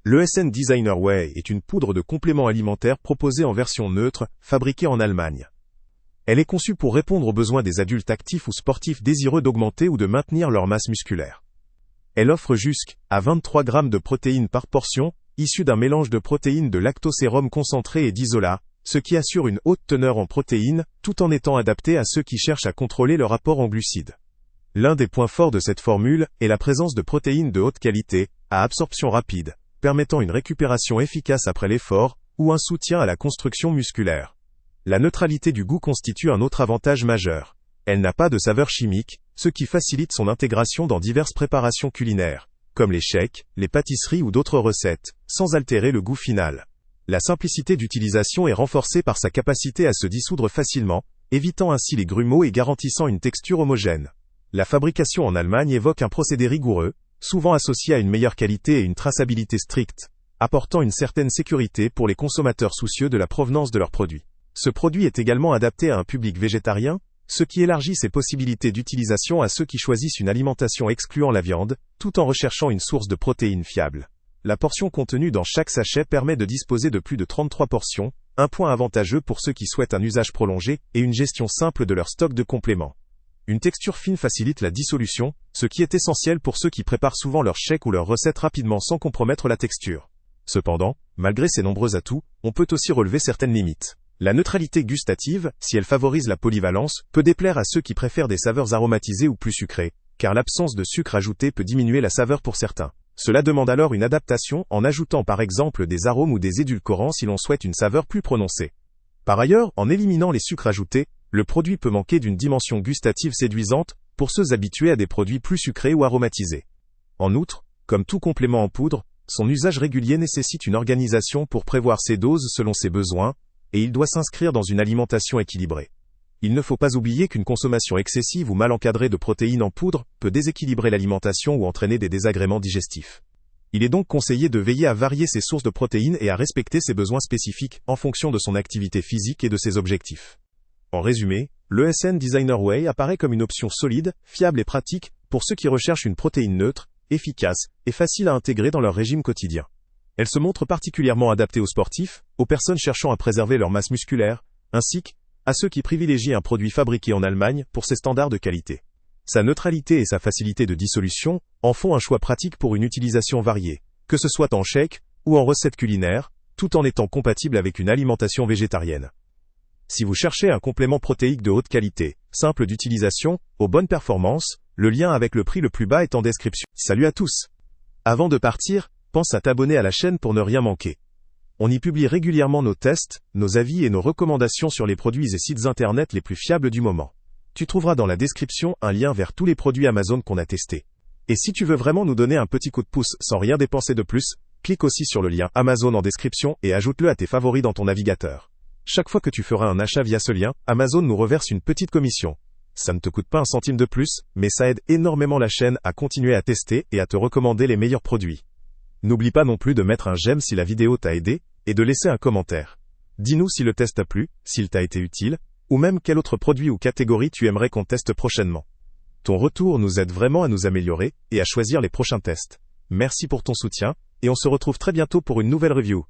L'ESN Designer Whey est une poudre de complément alimentaire proposée en version neutre, fabriquée en Allemagne. Elle est conçue pour répondre aux besoins des adultes actifs ou sportifs désireux d'augmenter ou de maintenir leur masse musculaire. Elle offre jusqu'à 23 grammes de protéines par portion, issues d'un mélange de protéines de lactosérum concentré et d'isolat, ce qui assure une haute teneur en protéines, tout en étant adapté à ceux qui cherchent à contrôler leur apport en glucides. L'un des points forts de cette formule est la présence de protéines de haute qualité, à absorption rapide, permettant une récupération efficace après l'effort, ou un soutien à la construction musculaire. La neutralité du goût constitue un autre avantage majeur. Elle n'a pas de saveur chimique, ce qui facilite son intégration dans diverses préparations culinaires, comme les shakes, les pâtisseries ou d'autres recettes, sans altérer le goût final. La simplicité d'utilisation est renforcée par sa capacité à se dissoudre facilement, évitant ainsi les grumeaux et garantissant une texture homogène. La fabrication en Allemagne évoque un procédé rigoureux, souvent associé à une meilleure qualité et une traçabilité stricte, apportant une certaine sécurité pour les consommateurs soucieux de la provenance de leurs produits. Ce produit est également adapté à un public végétarien, ce qui élargit ses possibilités d'utilisation à ceux qui choisissent une alimentation excluant la viande, tout en recherchant une source de protéines fiable. La portion contenue dans chaque sachet permet de disposer de plus de 33 portions, un point avantageux pour ceux qui souhaitent un usage prolongé et une gestion simple de leur stock de compléments. Une texture fine facilite la dissolution, ce qui est essentiel pour ceux qui préparent souvent leurs shakes ou leurs recettes rapidement sans compromettre la texture. Cependant, malgré ces nombreux atouts, on peut aussi relever certaines limites. La neutralité gustative, si elle favorise la polyvalence, peut déplaire à ceux qui préfèrent des saveurs aromatisées ou plus sucrées, car l'absence de sucre ajouté peut diminuer la saveur pour certains. Cela demande alors une adaptation en ajoutant par exemple des arômes ou des édulcorants si l'on souhaite une saveur plus prononcée. Par ailleurs, en éliminant les sucres ajoutés, le produit peut manquer d'une dimension gustative séduisante pour ceux habitués à des produits plus sucrés ou aromatisés. En outre, comme tout complément en poudre, son usage régulier nécessite une organisation pour prévoir ses doses selon ses besoins, et il doit s'inscrire dans une alimentation équilibrée. Il ne faut pas oublier qu'une consommation excessive ou mal encadrée de protéines en poudre peut déséquilibrer l'alimentation ou entraîner des désagréments digestifs. Il est donc conseillé de veiller à varier ses sources de protéines et à respecter ses besoins spécifiques en fonction de son activité physique et de ses objectifs. En résumé, l'ESN Designer Whey apparaît comme une option solide, fiable et pratique pour ceux qui recherchent une protéine neutre, efficace et facile à intégrer dans leur régime quotidien. Elle se montre particulièrement adaptée aux sportifs, aux personnes cherchant à préserver leur masse musculaire, ainsi qu'à ceux qui privilégient un produit fabriqué en Allemagne pour ses standards de qualité. Sa neutralité et sa facilité de dissolution en font un choix pratique pour une utilisation variée, que ce soit en shake ou en recette culinaire, tout en étant compatible avec une alimentation végétarienne. Si vous cherchez un complément protéique de haute qualité, simple d'utilisation, aux bonnes performances, le lien avec le prix le plus bas est en description. Salut à tous! Avant de partir, pense à t'abonner à la chaîne pour ne rien manquer. On y publie régulièrement nos tests, nos avis et nos recommandations sur les produits et sites internet les plus fiables du moment. Tu trouveras dans la description un lien vers tous les produits Amazon qu'on a testés. Et si tu veux vraiment nous donner un petit coup de pouce sans rien dépenser de plus, clique aussi sur le lien Amazon en description et ajoute-le à tes favoris dans ton navigateur. Chaque fois que tu feras un achat via ce lien, Amazon nous reverse une petite commission. Ça ne te coûte pas un centime de plus, mais ça aide énormément la chaîne à continuer à tester et à te recommander les meilleurs produits. N'oublie pas non plus de mettre un j'aime si la vidéo t'a aidé, et de laisser un commentaire. Dis-nous si le test t'a plu, s'il t'a été utile, ou même quel autre produit ou catégorie tu aimerais qu'on teste prochainement. Ton retour nous aide vraiment à nous améliorer, et à choisir les prochains tests. Merci pour ton soutien, et on se retrouve très bientôt pour une nouvelle review.